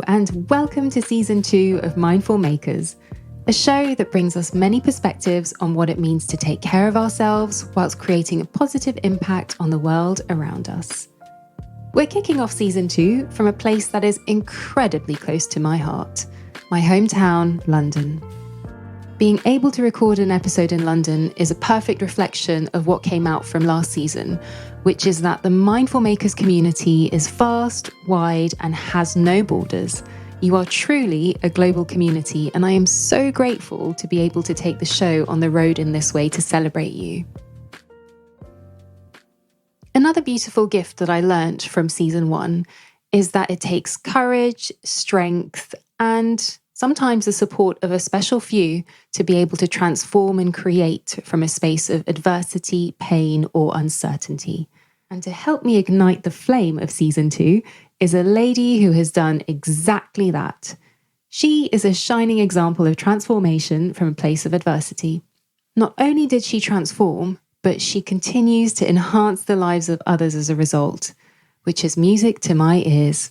and welcome to Season 2 of Mindful Makers, a show that brings us many perspectives on what it means to take care of ourselves whilst creating a positive impact on the world around us. We're kicking off Season 2 from a place that is incredibly close to my heart, my hometown, London. Being able to record an episode in London is a perfect reflection of what came out from last season, which is that the Mindful Makers community is vast, wide, and has no borders. You are truly a global community, and I am so grateful to be able to take the show on the road in this way to celebrate you. Another beautiful gift that I learnt from season 1 is that it takes courage, strength, and sometimes the support of a special few to be able to transform and create from a space of adversity, pain, or uncertainty. And to help me ignite the flame of season 2 is a lady who has done exactly that. She is a shining example of transformation from a place of adversity. Not only did she transform, but she continues to enhance the lives of others as a result, which is music to my ears.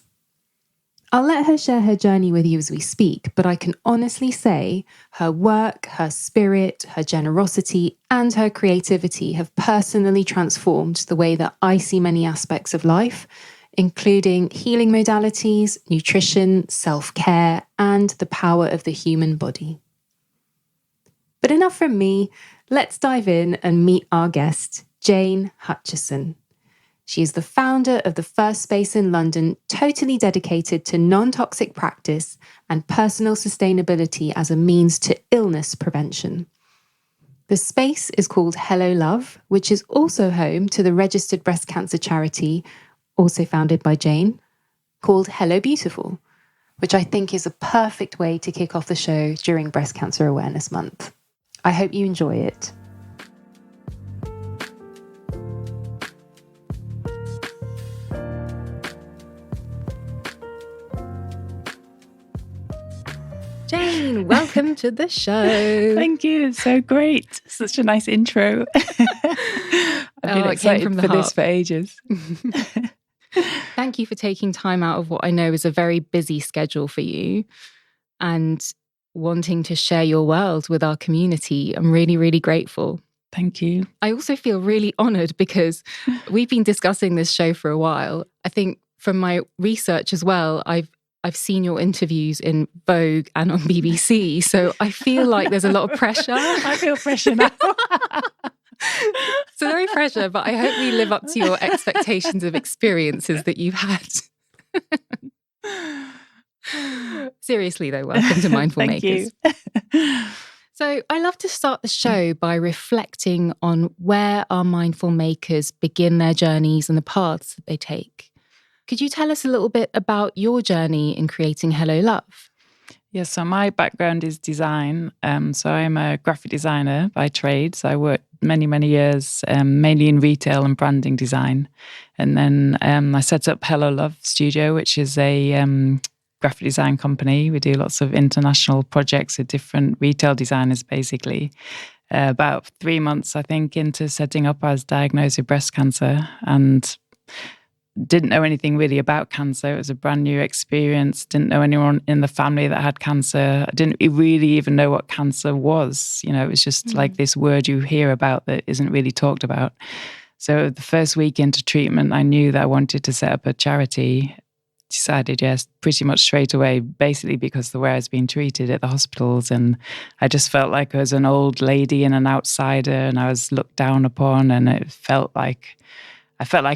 I'll let her share her journey with you as we speak, but I can honestly say her work, her spirit, her generosity, and her creativity have personally transformed the way that I see many aspects of life, including healing modalities, nutrition, self-care, and the power of the human body. But enough from me, let's dive in and meet our guest, Jane Hutchison. She is the founder of the first space in London totally dedicated to non-toxic practice and personal sustainability as a means to illness prevention. The space is called Hello Love, which is also home to the registered breast cancer charity, also founded by Jane, called Hello Beautiful, which I think is a perfect way to kick off the show during Breast Cancer Awareness Month. I hope you enjoy it. Jane, welcome to the show. Thank you. It's so great. Such a nice intro. I've been excited for this for ages. Thank you for taking time out of what I know is a very busy schedule for you and wanting to share your world with our community. I'm really, really grateful. Thank you. I also feel really honoured because we've been discussing this show for a while. I think from my research as well, I've seen your interviews in Vogue and on BBC, so I feel like there's a lot of pressure. I feel pressure now. So very pressure, but I hope we live up to your expectations of experiences that you've had. Seriously though, welcome to Mindful Makers. You. So I love to start the show by reflecting on where our mindful makers begin their journeys and the paths that they take. Could you tell us a little bit about your journey in creating Hello Love? Yes, so my background is design. So I'm a graphic designer by trade. So I worked many, many years, mainly in retail and branding design. And then I set up Hello Love Studio, which is a graphic design company. We do lots of international projects with different retail designers, basically. About 3 months, I think, into setting up, I was diagnosed with breast cancer and didn't know anything really about cancer. It was a brand new experience. Didn't know anyone in the family that had cancer. I didn't really even know what cancer was. You know, it was just like this word you hear about that isn't really talked about. So the first week into treatment, I knew that I wanted to set up a charity. Decided yes, pretty much straight away, basically because of the way I was being treated at the hospitals. And I just felt like I was an old lady and an outsider and I was looked down upon, and I felt like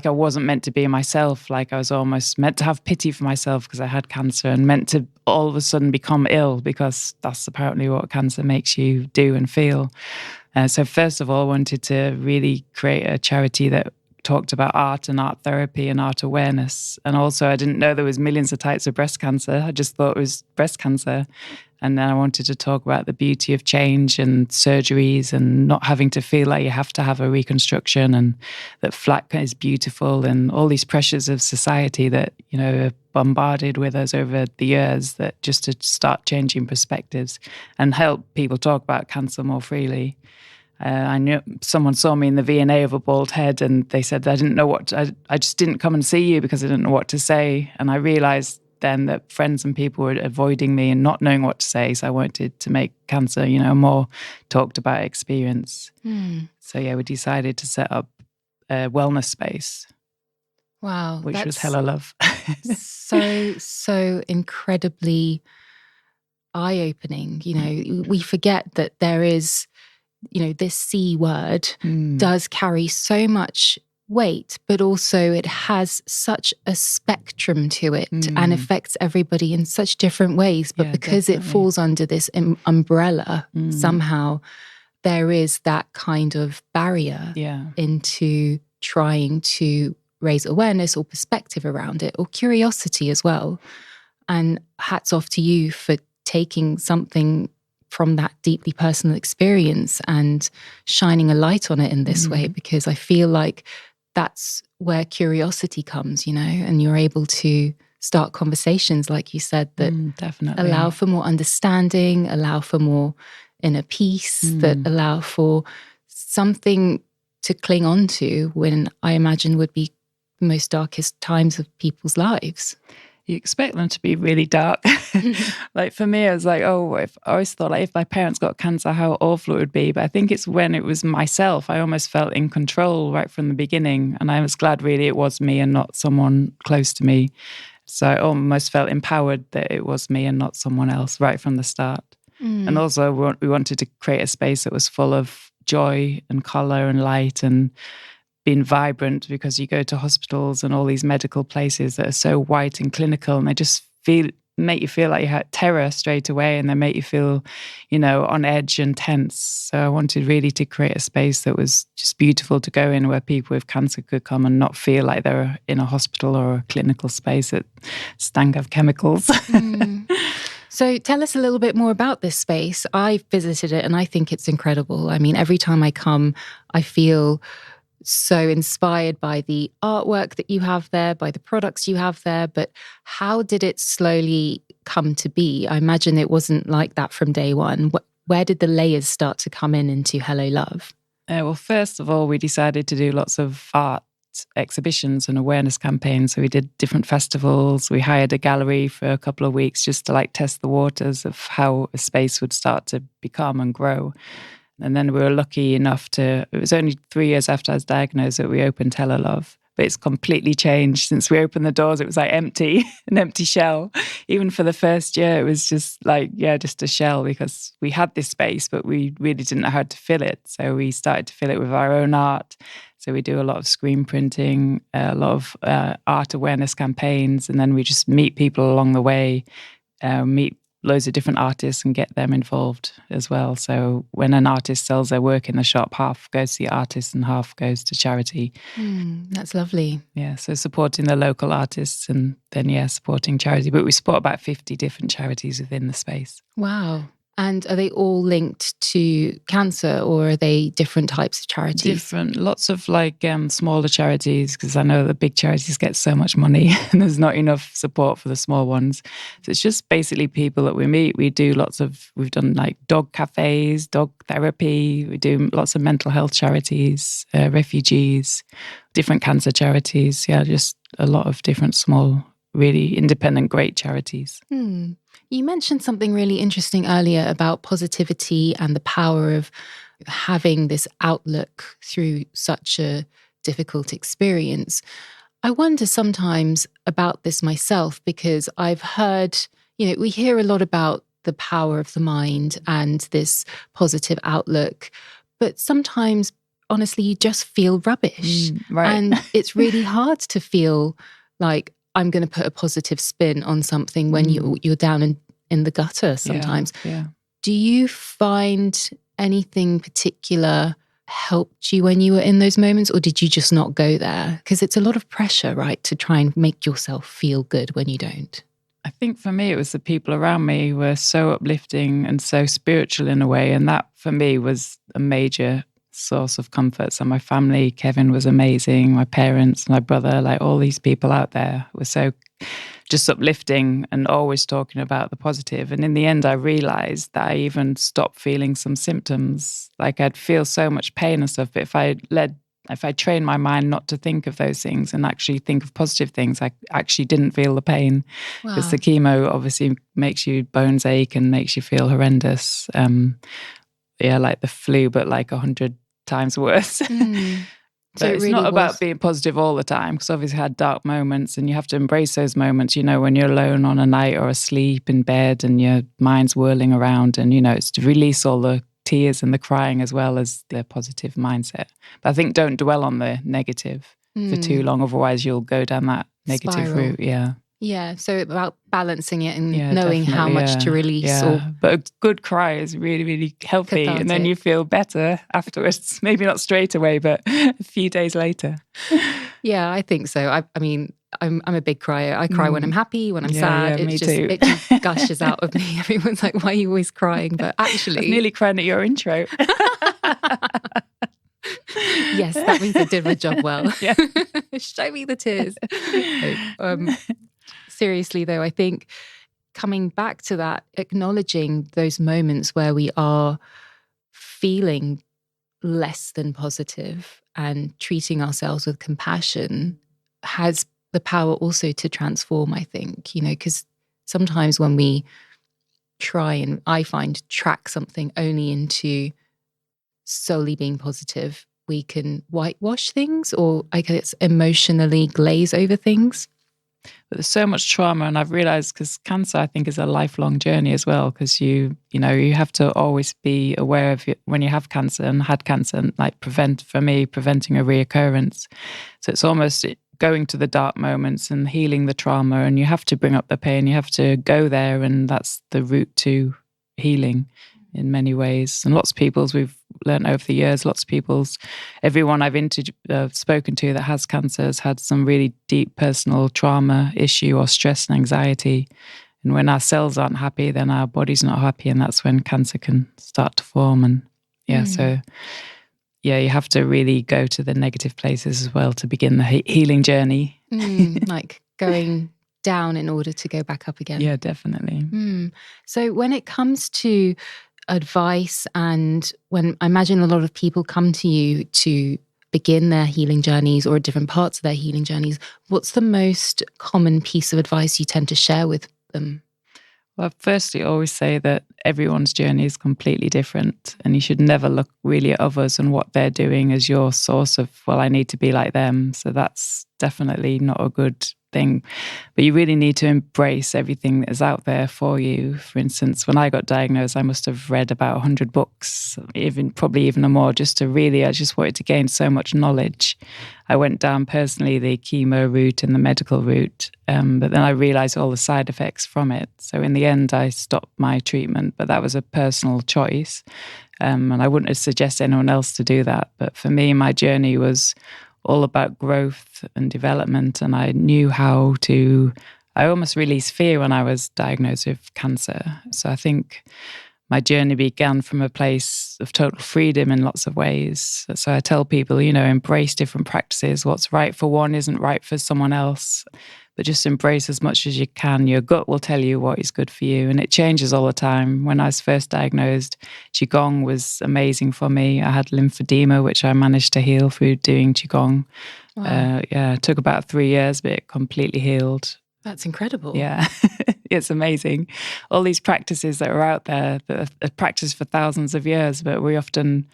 I wasn't meant to be myself, like I was almost meant to have pity for myself because I had cancer and meant to all of a sudden become ill because that's apparently what cancer makes you do and feel. So first of all, I wanted to really create a charity that talked about art and art therapy and art awareness. And also I didn't know there was millions of types of breast cancer. I just thought it was breast cancer. And then I wanted to talk about the beauty of change and surgeries and not having to feel like you have to have a reconstruction and that flat is beautiful and all these pressures of society that, you know, are bombarded with us over the years, that just to start changing perspectives and help people talk about cancer more freely. I knew someone saw me in the V&A of a bald head and they said, I just didn't come and see you because I didn't know what to say. And I realized then that friends and people were avoiding me and not knowing what to say. So I wanted to make cancer, a more talked about experience. So yeah, we decided to set up a wellness space. Wow. Which was hella love. so incredibly eye-opening. We forget that there is, this C word does carry so much weight, but also it has such a spectrum to it and affects everybody in such different ways. But because it falls under this umbrella, somehow there is that kind of barrier into trying to raise awareness or perspective around it, or curiosity as well. And hats off to you for taking something from that deeply personal experience and shining a light on it in this way, because I feel like that's where curiosity comes, and you're able to start conversations, like you said, that definitely allow for more understanding, allow for more inner peace, that allow for something to cling on to when I imagine would be the most darkest times of people's lives. You expect them to be really dark. Like for me, I was like, I always thought like, if my parents got cancer, how awful it would be. But I think it's when it was myself, I almost felt in control right from the beginning. And I was glad really it was me and not someone close to me. So I almost felt empowered that it was me and not someone else right from the start. And also we wanted to create a space that was full of joy and colour and light and being vibrant, because you go to hospitals and all these medical places that are so white and clinical, and they just make you feel like you had terror straight away, and they make you feel, on edge and tense. So I wanted really to create a space that was just beautiful to go in, where people with cancer could come and not feel like they're in a hospital or a clinical space that stank of chemicals. So tell us a little bit more about this space. I've visited it and I think it's incredible. I mean, every time I come, I feel so inspired by the artwork that you have there, by the products you have there. But how did it slowly come to be? I imagine it wasn't like that from day one. Where did the layers start to come into Hello Love? Well, first of all, we decided to do lots of art exhibitions and awareness campaigns. So we did different festivals. We hired a gallery for a couple of weeks just to test the waters of how a space would start to become and grow. And then we were lucky enough it was only 3 years after I was diagnosed that we opened Hello Love. But it's completely changed since we opened the doors. It was empty, an empty shell. Even for the first year, it was just just a shell, because we had this space, but we really didn't know how to fill it. So we started to fill it with our own art. So we do a lot of screen printing, a lot of art awareness campaigns, and then we just meet people along the way, meet loads of different artists and get them involved as well. So when an artist sells their work in the shop, half goes to the artist and half goes to charity. That's lovely. Yeah, so supporting the local artists and then, supporting charity. But we support about 50 different charities within the space. Wow. And are they all linked to cancer, or are they different types of charities? Different, lots of smaller charities, because I know the big charities get so much money and there's not enough support for the small ones. So it's just basically people that we meet. We've done dog cafes, dog therapy. We do lots of mental health charities, refugees, different cancer charities. Yeah, just a lot of different small, really independent, great charities. You mentioned something really interesting earlier about positivity and the power of having this outlook through such a difficult experience. I wonder sometimes about this myself, because I've heard, we hear a lot about the power of the mind and this positive outlook, but sometimes, honestly, you just feel rubbish. Right. And it's really hard to feel like I'm going to put a positive spin on something when you're down in the gutter sometimes. Yeah. Do you find anything particular helped you when you were in those moments, or did you just not go there? Because it's a lot of pressure, right, to try and make yourself feel good when you don't. I think for me, it was the people around me who were so uplifting and so spiritual in a way. And that for me was a major source of comfort. So my family, Kevin was amazing. My parents, my brother, all these people out there were so just uplifting and always talking about the positive. And in the end, I realized that I even stopped feeling some symptoms. I'd feel so much pain and stuff, but if I let if I train my mind not to think of those things and actually think of positive things, I actually didn't feel the pain, because the chemo obviously makes your bones ache and makes you feel horrendous. Like the flu, but like 100 times worse. But So it's not about being positive all the time, because obviously I had dark moments, and you have to embrace those moments, when you're alone on a night or asleep in bed and your mind's whirling around, and, it's to release all the tears and the crying as well as the positive mindset. But I think don't dwell on the negative for too long, otherwise you'll go down that negative spiral route. Yeah, so about balancing it and knowing how much to release. But a good cry is really, really healthy. Cathartic. And then you feel better afterwards. Maybe not straight away, but a few days later. Yeah, I think so. I mean, I'm a big crier. I cry when I'm happy, when I'm sad. Yeah, It just gushes out of me. Everyone's like, why are you always crying? But actually... I was nearly crying at your intro. Yes, that means I did my job well. Yeah. Show me the tears. Seriously, though, I think coming back to that, acknowledging those moments where we are feeling less than positive and treating ourselves with compassion has the power also to transform, I think, because sometimes when we try and I find track something only into solely being positive, we can whitewash things, or I guess emotionally glaze over things. But there's so much trauma, and I've realized, because cancer, I think, is a lifelong journey as well, because you have to always be aware of when you have cancer and had cancer, and like preventing a reoccurrence. So it's almost going to the dark moments and healing the trauma, and you have to bring up the pain, you have to go there, and that's the route to healing in many ways. And lots of people's, we've learned over the years, everyone I've spoken to that has cancer has had some really deep personal trauma issue or stress and anxiety. And when our cells aren't happy, then our body's not happy, and that's when cancer can start to form. And so you have to really go to the negative places as well to begin the healing journey. Like going down in order to go back up again. Yeah, definitely. So when it comes to advice, and when I imagine a lot of people come to you to begin their healing journeys or different parts of their healing journeys, what's the most common piece of advice you tend to share with them? Well, firstly, I always say that everyone's journey is completely different, and you should never look really at others and what they're doing as your source of, well, I need to be like them. So that's definitely not a good thing. But you really need to embrace everything that is out there for you. For instance, when I got diagnosed, I must have read about 100 books, probably even more, I just wanted to gain so much knowledge. I went down personally the chemo route and the medical route, but then I realized all the side effects from it. So in the end, I stopped my treatment, but that was a personal choice. And I wouldn't suggest anyone else to do that. But for me, my journey was all about growth and development. And I knew I almost released fear when I was diagnosed with cancer. So I think my journey began from a place of total freedom in lots of ways. So I tell people, embrace different practices. What's right for one isn't right for someone else. But just embrace as much as you can. Your gut will tell you what is good for you. And it changes all the time. When I was first diagnosed, Qigong was amazing for me. I had lymphedema, which I managed to heal through doing Qigong. Wow. It took about 3 years, but it completely healed. That's incredible. Yeah, it's amazing. All these practices that are out there that are practiced for thousands of years, but we often,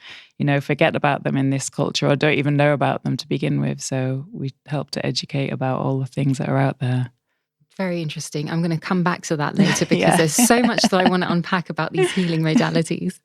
forget about them in this culture or don't even know about them to begin with. So we help to educate about all the things that are out there. Very interesting. I'm going to come back to that later because there's so much that I want to unpack about these healing modalities.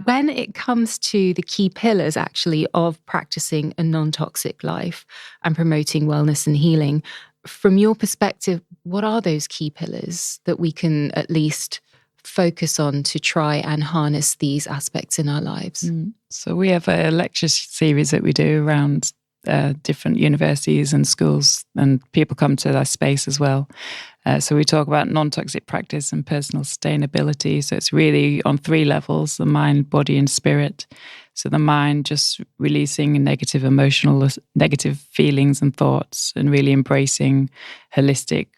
When it comes to the key pillars, actually, of practicing a non-toxic life and promoting wellness and healing, from your perspective, what are those key pillars that we can at least focus on to try and harness these aspects in our lives? So we have a lecture series that we do around different universities and schools, and people come to that space as well. So we talk about non-toxic practice and personal sustainability. So it's really on 3 levels: the mind, body, and spirit. So the mind, just releasing negative feelings and thoughts, and really embracing holistic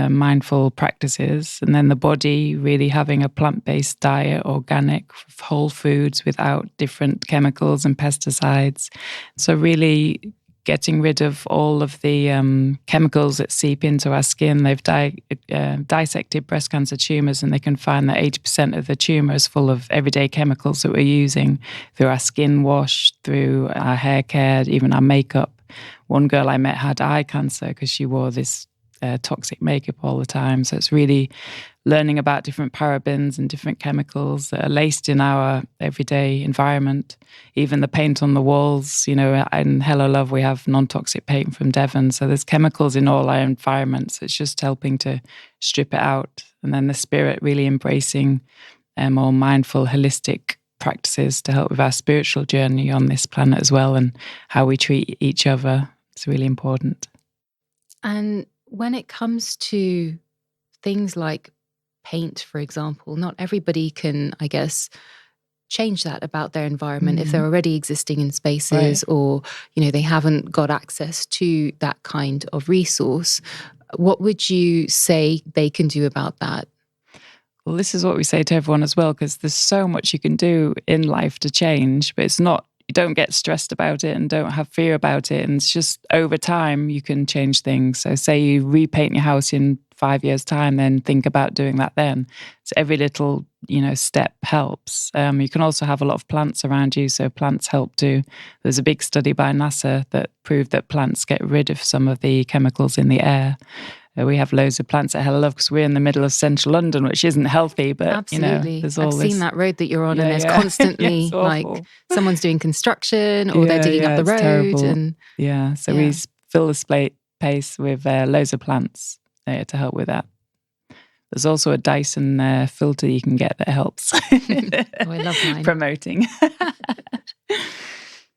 mindful practices, and then the body really having a plant-based diet, organic, whole foods without different chemicals and pesticides. So really getting rid of all of the chemicals that seep into our skin. They've dissected breast cancer tumours, and they can find that 80% of the tumour is full of everyday chemicals that we're using through our skin wash, through our hair care, even our makeup. One girl I met had eye cancer because she wore this toxic makeup all the time. So it's really learning about different parabens and different chemicals that are laced in our everyday environment. Even the paint on the walls, in Hello Love, we have non-toxic paint from Devon. So there's chemicals in all our environments. It's just helping to strip it out. And then the spirit really embracing more mindful, holistic practices to help with our spiritual journey on this planet as well, and how we treat each other. It's really important. And when it comes to things like paint, for example, not everybody can, I guess, change that about their environment if they're already existing in spaces, right, or, they haven't got access to that kind of resource. What would you say they can do about that? Well, this is what we say to everyone as well, because there's so much you can do in life to change, but it's not, you don't get stressed about it and don't have fear about it. And it's just over time you can change things. So say you repaint your house in 5 years' time, then think about doing that then. So every little, step helps. You can also have a lot of plants around you. So plants help too. There's a big study by NASA that proved that plants get rid of some of the chemicals in the air. We have loads of plants at Hello Love because we're in the middle of central London, which isn't healthy, but absolutely. There's all I've seen that road that you're on, and there's constantly like someone's doing construction or they're digging up the road. So we fill the space with loads of plants to help with that. There's also a Dyson filter you can get that helps. Oh, I love mine. Promoting.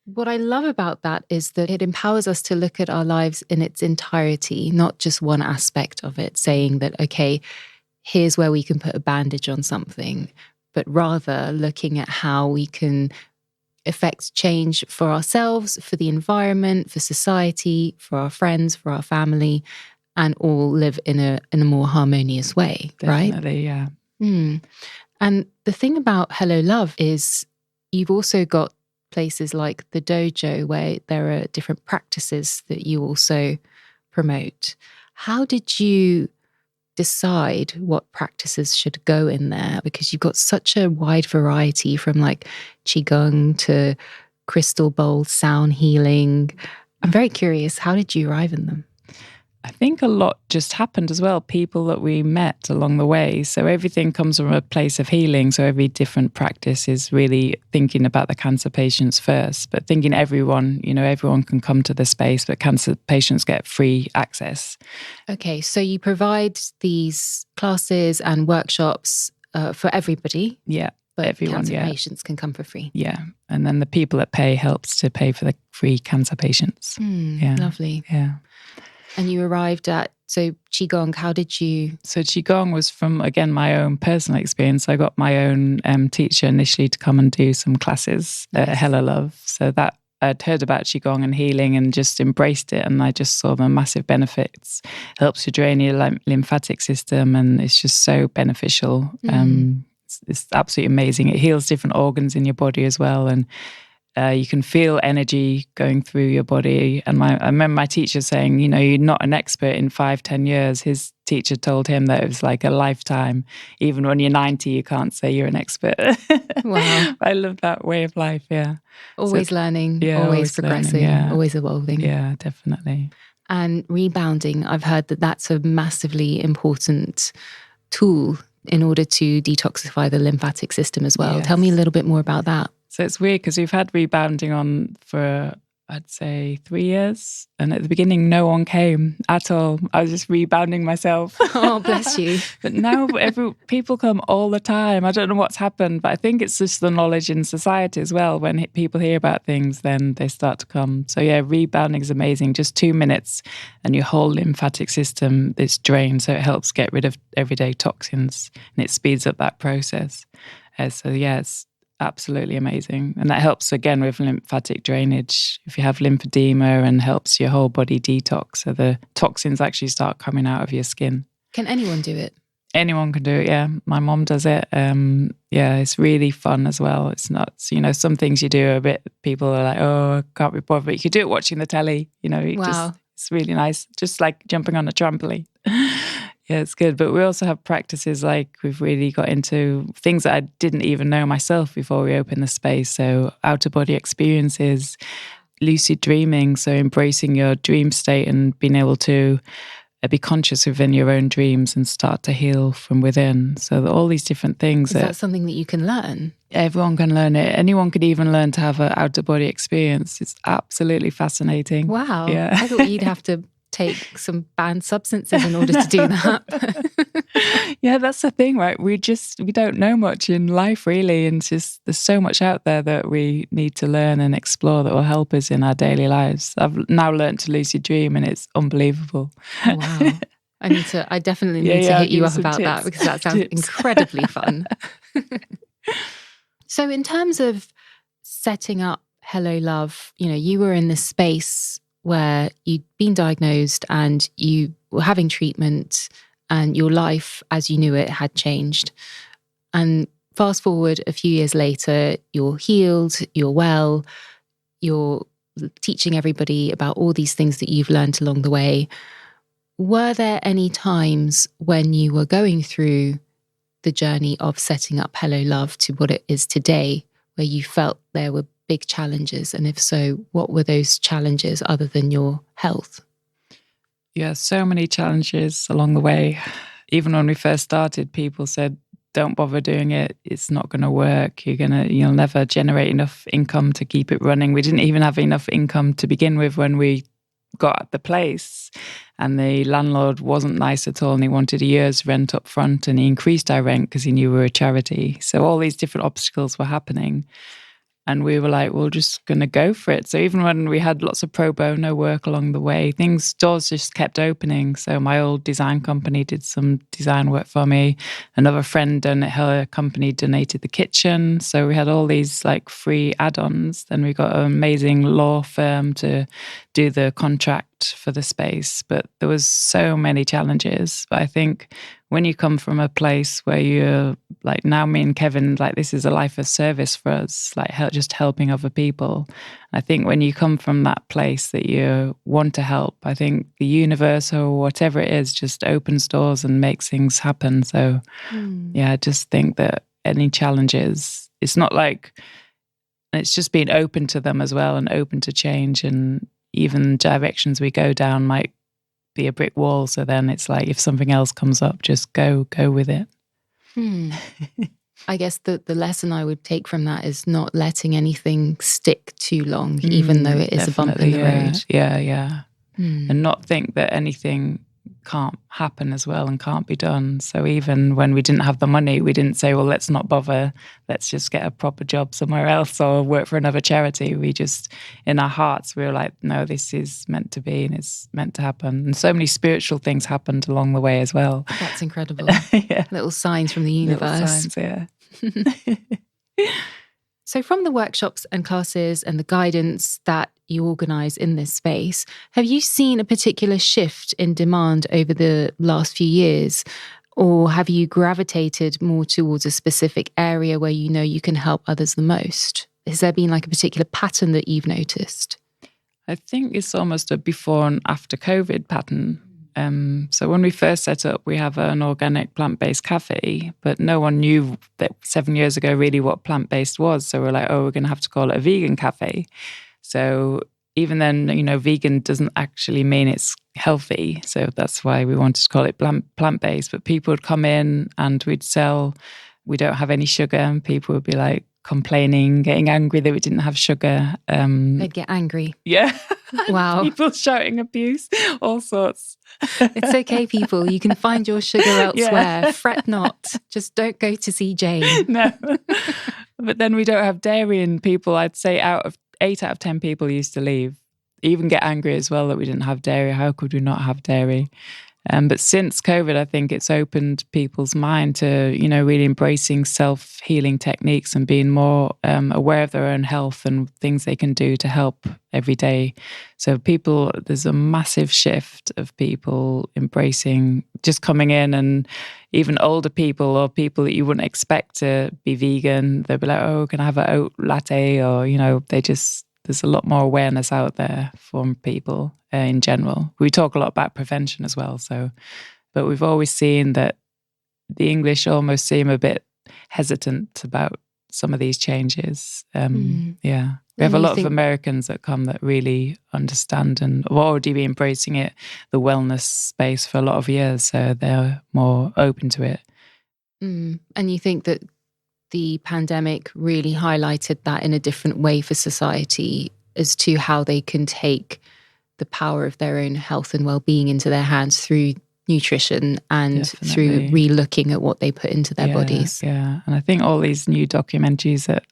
What I love about that is that it empowers us to look at our lives in its entirety, not just one aspect of it, saying that, okay, here's where we can put a bandage on something, but rather looking at how we can affect change for ourselves, for the environment, for society, for our friends, for our family, and all live in a more harmonious way. Definitely, right? Yeah. And the thing about Hello Love is you've also got places like the dojo where there are different practices that you also promote. How did you decide what practices should go in there? Because you've got such a wide variety, from like qigong to crystal bowl sound healing. I'm very curious, how did you arrive in them? I think a lot just happened as well, people that we met along the way. So everything comes from a place of healing. So every different practice is really thinking about the cancer patients first, but thinking everyone can come to the space, but cancer patients get free access. Okay, so you provide these classes and workshops for everybody. Yeah. But everyone, cancer patients can come for free. Yeah. And then the people that pay helps to pay for the free cancer patients. Lovely. Yeah. And you arrived at, so Qigong, how did you? So Qigong was from, again, my own personal experience. I got my own teacher initially to come and do some classes at Hello Love. So that I'd heard about Qigong and healing and just embraced it. And I just saw the massive benefits. Helps you drain your lymphatic system, and it's just so beneficial. It's absolutely amazing. It heals different organs in your body as well. And you can feel energy going through your body. And I remember my teacher saying, you're not an expert in 5-10 years. His teacher told him that it was like a lifetime. Even when you're 90, you can't say you're an expert. Wow. I love that way of life, yeah. Always learning, always progressing, always evolving. Yeah, definitely. And rebounding, I've heard that that's a massively important tool in order to detoxify the lymphatic system as well. Yes. Tell me a little bit more about that. So it's weird because we've had rebounding on for, I'd say, 3 years. And at the beginning, no one came at all. I was just rebounding myself. Oh, bless you. But now people come all the time. I don't know what's happened, but I think it's just the knowledge in society as well. When people hear about things, then they start to come. So yeah, rebounding is amazing. Just 2 minutes and your whole lymphatic system is drained. So it helps get rid of everyday toxins and it speeds up that process. So yeah, it's absolutely amazing. And that helps again with lymphatic drainage. If you have lymphedema, and helps your whole body detox. So the toxins actually start coming out of your skin. Can anyone do it? Anyone can do it, yeah. My mom does it. Yeah, it's really fun as well. It's not, some things you do a bit, people are like, oh, I can't be bothered. But you could do it watching the telly, Wow. it's really nice. Just like jumping on a trampoline. Yeah, it's good. But we also have practices like we've really got into things that I didn't even know myself before we opened the space. So outer body experiences, lucid dreaming. So embracing your dream state and being able to be conscious within your own dreams and start to heal from within. So all these different things. Is that something that you can learn? Everyone can learn it. Anyone could even learn to have an out of body experience. It's absolutely fascinating. Wow. Yeah. I thought you'd have to take some banned substances in order to do that. Yeah, that's the thing, right? We don't know much in life really, and there's so much out there that we need to learn and explore that will help us in our daily lives. I've now learned to lucid dream and it's unbelievable. Oh, wow. I definitely need to hit you up about that, because that sounds incredibly fun. So in terms of setting up Hello Love, you were in this space where you'd been diagnosed and you were having treatment and your life as you knew it had changed. And fast forward a few years later, you're healed, you're well, you're teaching everybody about all these things that you've learned along the way. Were there any times when you were going through the journey of setting up Hello Love to what it is today, where you felt there were big challenges? And if so, what were those challenges other than your health? Yeah, so many challenges along the way. Even when we first started, people said, don't bother doing it. It's not going to work. You'll never generate enough income to keep it running. We didn't even have enough income to begin with when we got the place, and the landlord wasn't nice at all, and he wanted a year's rent up front, and he increased our rent because he knew we were a charity. So all these different obstacles were happening. And we were like, we're just going to go for it. So even when we had lots of pro bono work along the way, doors just kept opening. So my old design company did some design work for me. Another friend and her company donated the kitchen. So we had all these like free add-ons. Then we got an amazing law firm to do the contract for the space. But there was so many challenges. But I think when you come from a place where you're like, now me and Kevin, like this is a life of service for us, like just helping other people. I think when you come from that place that you want to help, I think the universe or whatever it is just opens doors and makes things happen. So yeah, I just think that any challenges, it's not like, it's just being open to them as well and open to change, and even directions we go down might be a brick wall. So then it's like, if something else comes up, just go with it. I guess the lesson I would take from that is not letting anything stick too long, even though it is a bump in the road. Yeah. And not think that anything can't happen as well and can't be done. So even when we didn't have the money, we didn't say, well, let's not bother. Let's just get a proper job somewhere else or work for another charity. We just, in our hearts, we were like, no, this is meant to be and it's meant to happen. And so many spiritual things happened along the way as well. That's incredible. Yeah. Little signs from the universe. Little signs, yeah. So from the workshops and classes and the guidance that you organise in this space, have you seen a particular shift in demand over the last few years? Or have you gravitated more towards a specific area where you know you can help others the most? Has there been like a particular pattern that you've noticed? I think it's almost a before and after COVID pattern. So when we first set up, we have an organic plant-based cafe, but no one knew that 7 years ago really what plant-based was. So we're like, oh, we're going to have to call it a vegan cafe. So even then, vegan doesn't actually mean it's healthy. So that's why we wanted to call it plant-based. But people would come in and we'd sell, we don't have any sugar, and people would be like complaining, getting angry that we didn't have sugar. They'd get angry. Yeah. Wow. People shouting abuse, all sorts. It's okay, people. You can find your sugar elsewhere. Yeah. Fret not. Just don't go to see Jane. No. But then we don't have dairy, and people, I'd say 8 out of 10 people used to leave, even get angry as well that we didn't have dairy. How could we not have dairy? But since COVID, I think it's opened people's mind to, really embracing self-healing techniques and being more aware of their own health and things they can do to help every day. So there's a massive shift of people embracing, just coming in, and even older people or people that you wouldn't expect to be vegan, they'll be like, oh, can I have an oat latte? Or, there's a lot more awareness out there from people in general. We talk a lot about prevention as well. But we've always seen that the English almost seem a bit hesitant about some of these changes. Yeah. We have a lot of Americans that come that really understand and have already been embracing it, the wellness space, for a lot of years. So they're more open to it. And you think that the pandemic really highlighted that in a different way for society as to how they can take the power of their own health and well-being into their hands through nutrition and through re-looking at what they put into their bodies. Yeah, and I think all these new documentaries that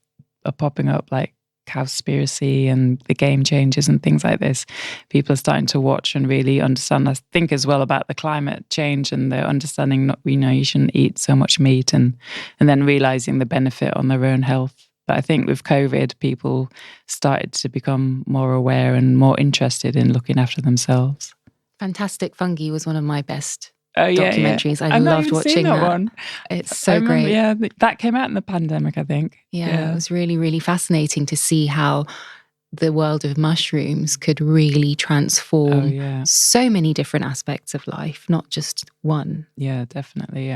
are popping up, like Cowspiracy and the Game Changers and things like this, people are starting to watch and really understand. I think as well about the climate change and the understanding that you shouldn't eat so much meat, and then realizing the benefit on their own health. But I think with COVID, people started to become more aware and more interested in looking after themselves. Fantastic Fungi was one of my best documentaries. I loved watching that one. It's so great. Yeah, that came out in the pandemic, I think. Yeah, it was really, really fascinating to see how the world of mushrooms could really transform so many different aspects of life, not just one. Yeah, definitely,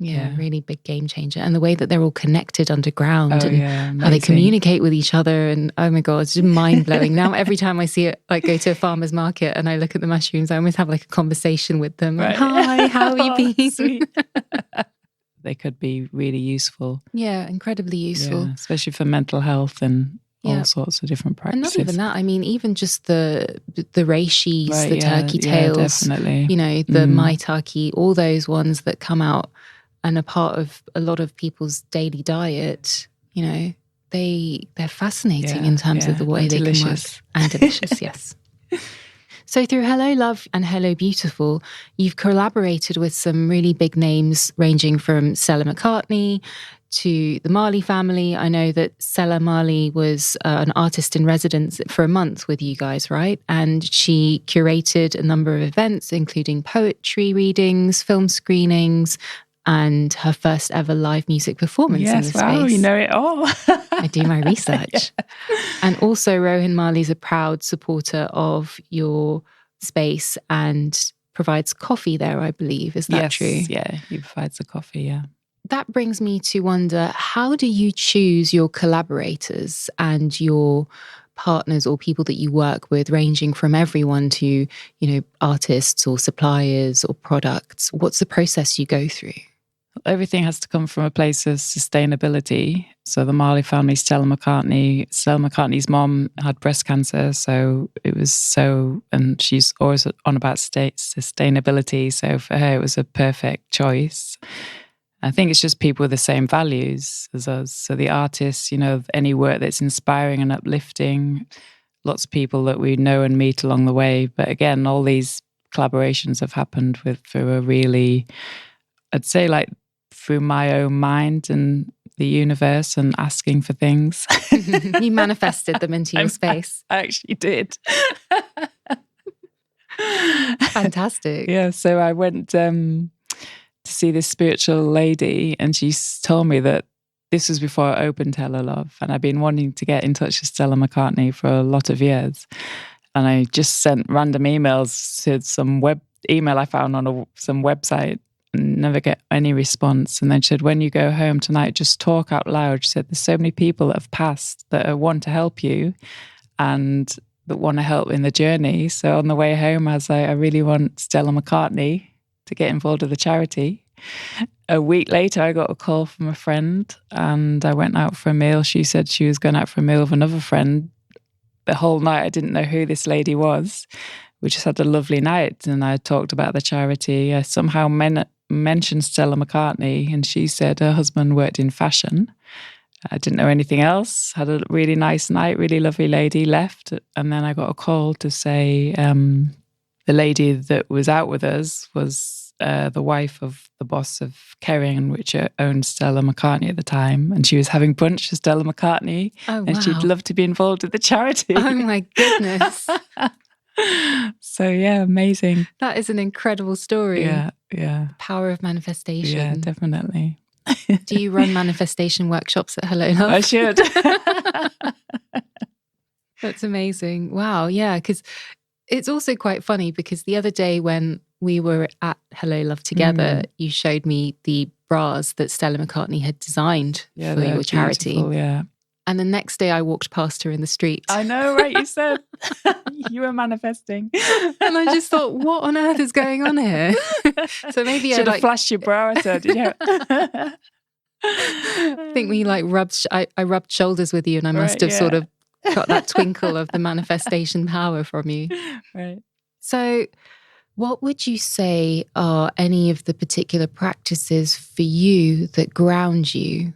Yeah, really big game changer. And the way that they're all connected underground and how they communicate with each other. And oh my God, it's just mind blowing. Now, every time I see it, like go to a farmer's market and I look at the mushrooms, I almost have like a conversation with them. Right. Like, hi, how have you been? Sweet. They could be really useful. Yeah, incredibly useful. Yeah, especially for mental health and all sorts of different practices. And not even that. I mean, even just the reishis, the turkey tails, definitely. The maitake, all those ones that come out and a part of a lot of people's daily diet, they're fascinating in terms of the way they can work. And delicious, yes. So through Hello Love and Hello Beautiful, you've collaborated with some really big names ranging from Stella McCartney to the Marley family. I know that Stella Marley was an artist in residence for a month with you guys, right? And she curated a number of events, including poetry readings, film screenings, and her first ever live music performance in the space. Wow, you know it all. I do my research. And also Rohan Marley's a proud supporter of your space and provides coffee there, I believe. Is that true? Yeah, he provides the coffee, yeah. That brings me to wonder, how do you choose your collaborators and your partners or people that you work with, ranging from everyone to, artists or suppliers or products? What's the process you go through? Everything has to come from a place of sustainability. So the Marley family, Stella McCartney's mom had breast cancer. And she's always on about sustainability. So for her, it was a perfect choice. I think it's just people with the same values as us. So the artists, any work that's inspiring and uplifting, lots of people that we know and meet along the way. But again, all these collaborations have happened through a really, I'd say like through my own mind and the universe and asking for things. You manifested them into your space. I actually did. Fantastic. Yeah, so I went to see this spiritual lady, and she told me that this was before I opened Hello Love, and I've been wanting to get in touch with Stella McCartney for a lot of years. And I just sent random emails to some email I found on some website and never get any response. And then she said, when you go home tonight, just talk out loud. She said, there's so many people that have passed that want to help you and that want to help in the journey. So on the way home, I was like, I really want Stella McCartney to get involved with the charity. A week later, I got a call from a friend and I went out for a meal. She said she was going out for a meal with another friend. The whole night, I didn't know who this lady was. We just had a lovely night and I talked about the charity. I somehow mentioned Stella McCartney and she said her husband worked in fashion. I didn't know anything else. Had a really nice night, really lovely lady, left. And then I got a call to say the lady that was out with us was the wife of the boss of Kering, which owned Stella McCartney at the time. And she was having brunch with Stella McCartney. Oh, wow. And she'd love to be involved with the charity. Oh, my goodness. So, yeah, amazing. That is an incredible story. Yeah. Power of manifestation. Yeah, definitely. Do you run manifestation workshops at Hello Love? I should. That's amazing. Wow. Yeah. Because it's also quite funny because the other day when we were at Hello Love together, you showed me the bras that Stella McCartney had designed for your charity. Yeah. And the next day I walked past her in the street. I know, right? You said you were manifesting. And I just thought, what on earth is going on here? So maybe should have flashed your bra at her, did you? I think we I rubbed shoulders with you and I must have sort of got that twinkle of the manifestation power from you. Right. So what would you say are any of the particular practices for you that ground you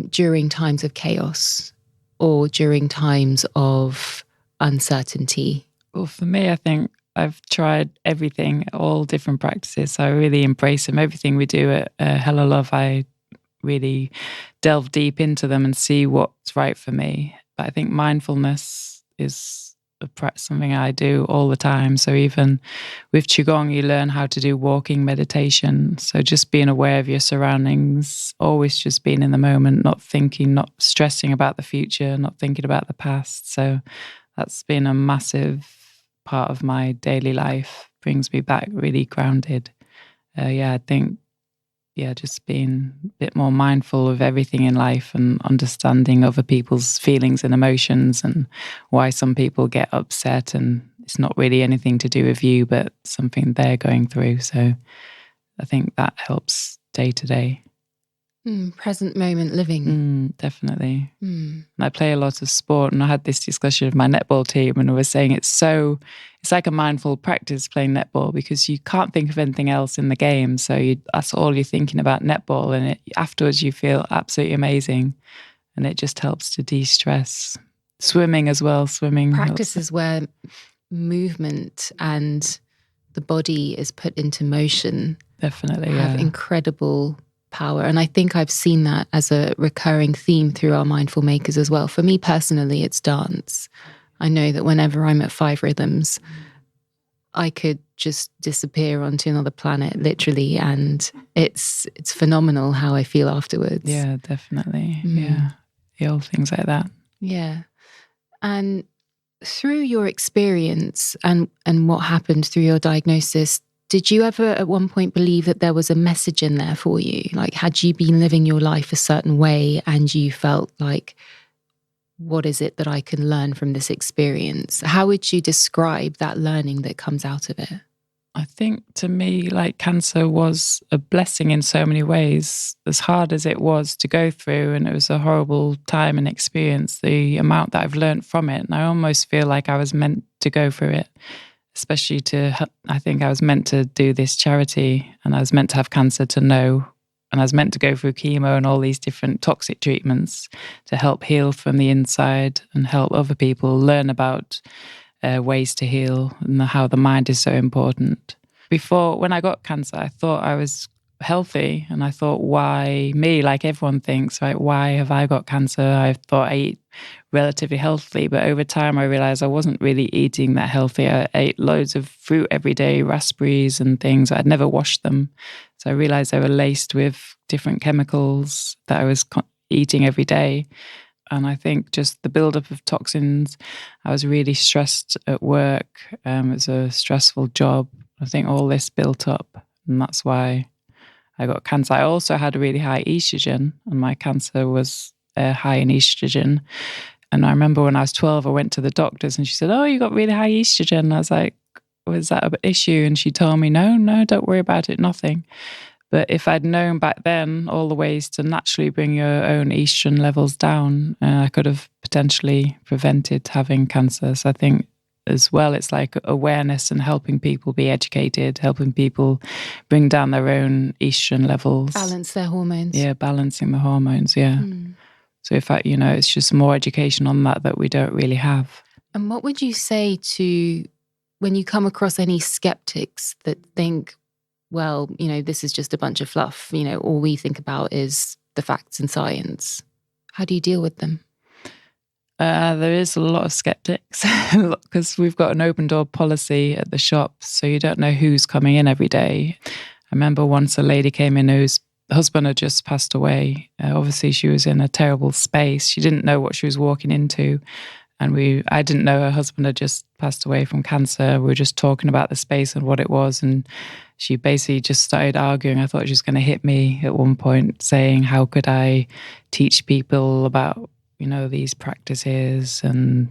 during times of chaos or during times of uncertainty? Well, for me, I think I've tried everything, all different practices. So I really embrace them. Everything we do at Hello Love, I really delve deep into them and see what's right for me. But I think mindfulness is something I do all the time. So even with Qigong, you learn how to do walking meditation. So just being aware of your surroundings, always just being in the moment, not thinking, not stressing about the future, not thinking about the past. So that's been a massive part of my daily life, brings me back really grounded. I think just being a bit more mindful of everything in life and understanding other people's feelings and emotions and why some people get upset and it's not really anything to do with you, but something they're going through. So I think that helps day to day. Present moment living. Definitely. And I play a lot of sport, and I had this discussion with my netball team, and I was saying it's like a mindful practice playing netball because you can't think of anything else in the game. So that's all you're thinking about, netball, and afterwards you feel absolutely amazing, and it just helps to de-stress. Swimming as well. Practices where movement and the body is put into motion. Definitely, have incredible power. And I think I've seen that as a recurring theme through our mindful makers as well. For me personally, it's dance. I know that whenever I'm at 5 Rhythms, I could just disappear onto another planet, literally, and it's phenomenal how I feel afterwards. Yeah, definitely. All things like that. Yeah. And through your experience and what happened through your diagnosis, did you ever at one point believe that there was a message in there for you? Like, had you been living your life a certain way and you felt like, what is it that I can learn from this experience? How would you describe that learning that comes out of it? I think to me, like, cancer was a blessing in so many ways. As hard as it was to go through, and it was a horrible time and experience, the amount that I've learned from it, and I almost feel like I was meant to go through it. Especially I think I was meant to do this charity, and I was meant to have cancer to know, and I was meant to go through chemo and all these different toxic treatments to help heal from the inside and help other people learn about ways to heal and how the mind is so important. Before, when I got cancer, I thought I was healthy, and I thought, why me? Like everyone thinks, right? Why have I got cancer? I thought I ate relatively healthy, but over time I realized I wasn't really eating that healthy. I ate loads of fruit every day, raspberries and things. I'd never washed them, so I realized they were laced with different chemicals that I was eating every day. And I think just the buildup of toxins, I was really stressed at work. It was a stressful job. I think all this built up, and that's why I got cancer. I also had a really high estrogen, and my cancer was high in estrogen. And I remember when I was 12, I went to the doctors and she said, "Oh, you got really high estrogen." And I was like, "Was that an issue?" And she told me, no, don't worry about it, nothing. But if I'd known back then all the ways to naturally bring your own estrogen levels down, I could have potentially prevented having cancer. So I think as well, it's like awareness and helping people be educated, helping people bring down their own estrogen levels. Balance their hormones. Yeah, balancing the hormones, yeah. So in fact, it's just more education on that we don't really have. And what would you say to when you come across any skeptics that think, well, this is just a bunch of fluff, all we think about is the facts and science, how do you deal with them? There is a lot of skeptics because we've got an open door policy at the shop, so you don't know who's coming in every day. I remember once a lady came in whose husband had just passed away. Obviously, she was in a terrible space. She didn't know what she was walking into. And I didn't know her husband had just passed away from cancer. We were just talking about the space and what it was. And she basically just started arguing. I thought she was going to hit me at one point, saying, how could I teach people about, these practices? And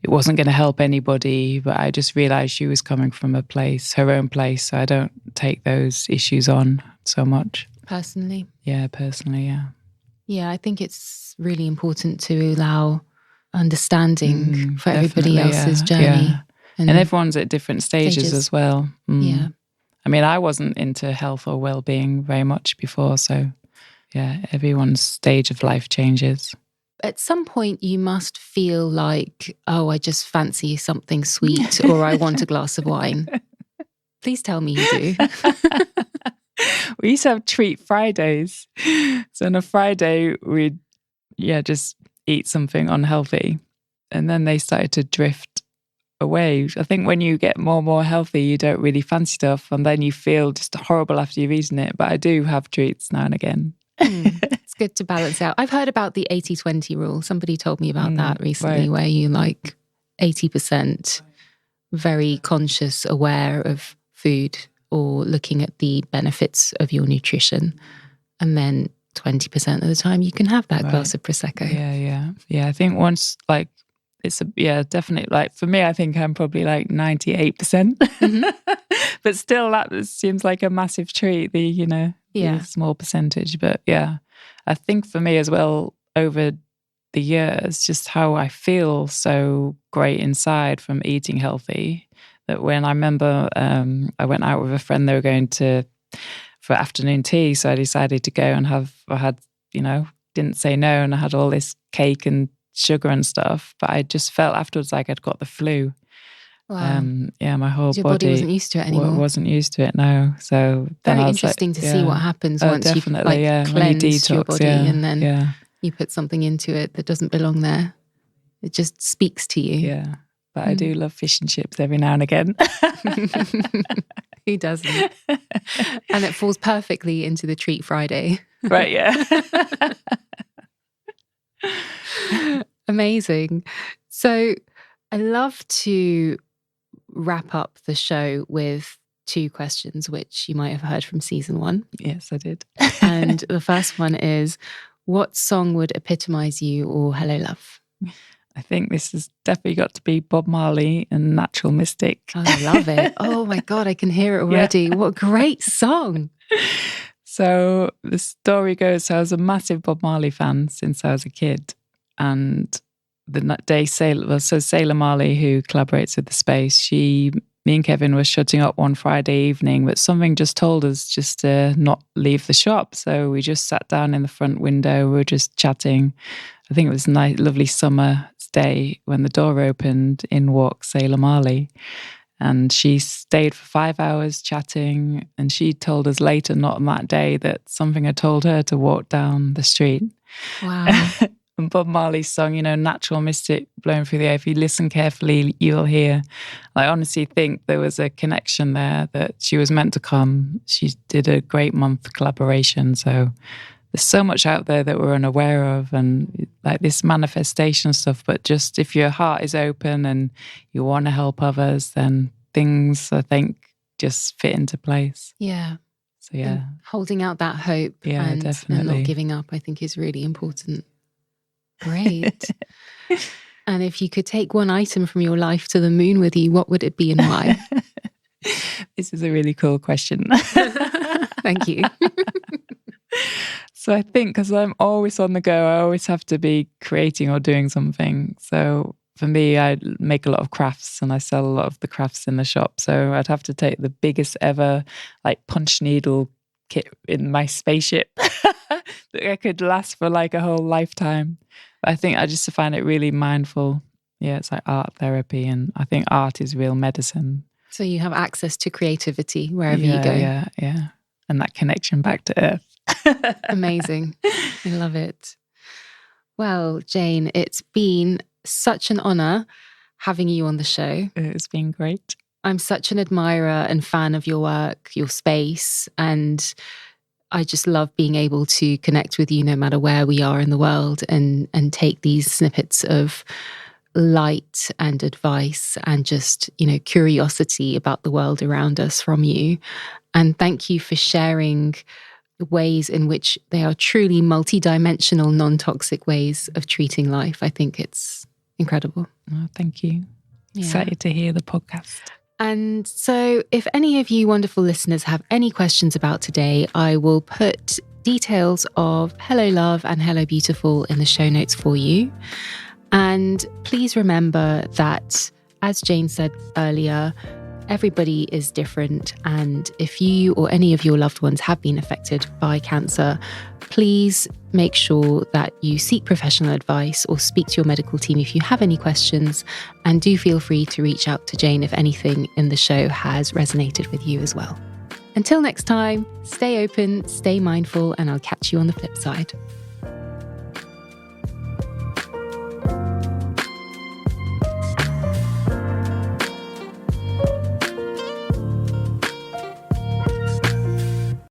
it wasn't going to help anybody. But I just realized she was coming from her own place. So I don't take those issues on so much. Personally? Yeah, personally, yeah. Yeah, I think it's really important to allow understanding for everybody else's journey. Yeah. And everyone's at different stages as well. Yeah. I mean, I wasn't into health or well-being very much before. So, yeah, everyone's stage of life changes. At some point, you must feel like, oh, I just fancy something sweet or I want a glass of wine. Please tell me you do. We used to have treat Fridays. So on a Friday, we'd, just eat something unhealthy. And then they started to drift away. I think when you get more and more healthy, you don't really fancy stuff. And then you feel just horrible after you've eaten it. But I do have treats now and again. It's good to balance out. I've heard about the 80-20 rule. Somebody told me about that recently, where you 80% very conscious, aware of food or looking at the benefits of your nutrition. And then 20% of the time you can have that glass of Prosecco. Yeah. I think once definitely. For me, I think I'm probably 98%. But still, that seems like a massive treat, the small percentage. But yeah, I think for me as well, over the years, just how I feel so great inside from eating healthy, that when I remember I went out with a friend, they were going for afternoon tea. So I decided to go and didn't say no. And I had all this cake and sugar and stuff, but I just felt afterwards like I'd got the flu. Wow. My whole your body wasn't used to it anymore. Wasn't used to it, no. So very interesting to see what happens once you've cleansed your body and then you put something into it that doesn't belong there. It just speaks to you. Yeah. But I do love fish and chips every now and again. Who doesn't? And it falls perfectly into the treat Friday. Right, yeah. Amazing. So I love to wrap up the show with 2 questions, which you might have heard from season 1. Yes, I did. And the first one is, what song would epitomize you or Hello Love? I think this has definitely got to be Bob Marley and Natural Mystic. I love it. Oh my God, I can hear it already. Yeah. What a great song. So the story goes, I was a massive Bob Marley fan since I was a kid. And the day Sailor Marley, who collaborates with The Space, me and Kevin were shutting up one Friday evening, but something just told us just to not leave the shop. So we just sat down in the front window. We were just chatting. I think it was a nice, lovely summer day when the door opened. In walked Sailor Marley. And she stayed for 5 hours chatting. And she told us later, not on that day, that something had told her to walk down the street. Wow. And Bob Marley's song, Natural Mystic, blowing through the air. If you listen carefully, you'll hear. I honestly think there was a connection there that she was meant to come. She did a great month collaboration. So there's so much out there that we're unaware of, and this manifestation stuff. But just if your heart is open and you want to help others, then things, I think, just fit into place. Yeah. So yeah. And holding out that hope and not giving up, I think, is really important. Great. And if you could take one item from your life to the moon with you, what would it be and why? This is a really cool question. Thank you. So I think because I'm always on the go, I always have to be creating or doing something. So for me, I make a lot of crafts and I sell a lot of the crafts in the shop. So I'd have to take the biggest ever punch needle kit in my spaceship that I could last for a whole lifetime. But I think I just find it really mindful Yeah, it's like art therapy, and I think art is real medicine. So you have access to creativity wherever you go. Yeah. And that connection back to earth. Amazing. I love it. Well, Jane, it's been such an honor having you on the show. It's been great. I'm such an admirer and fan of your work, your space, and I just love being able to connect with you no matter where we are in the world and take these snippets of light and advice and just, curiosity about the world around us from you. And thank you for sharing the ways in which they are truly multidimensional, non-toxic ways of treating life. I think it's incredible. Oh, thank you. Yeah. Excited to hear the podcast. And so if any of you wonderful listeners have any questions about today, I will put details of Hello Love and Hello Beautiful in the show notes for you. And please remember that, as Jane said earlier, everybody is different. And if you or any of your loved ones have been affected by cancer, please make sure that you seek professional advice or speak to your medical team if you have any questions. And do feel free to reach out to Jane if anything in the show has resonated with you as well. Until next time, stay open, stay mindful, and I'll catch you on the flip side.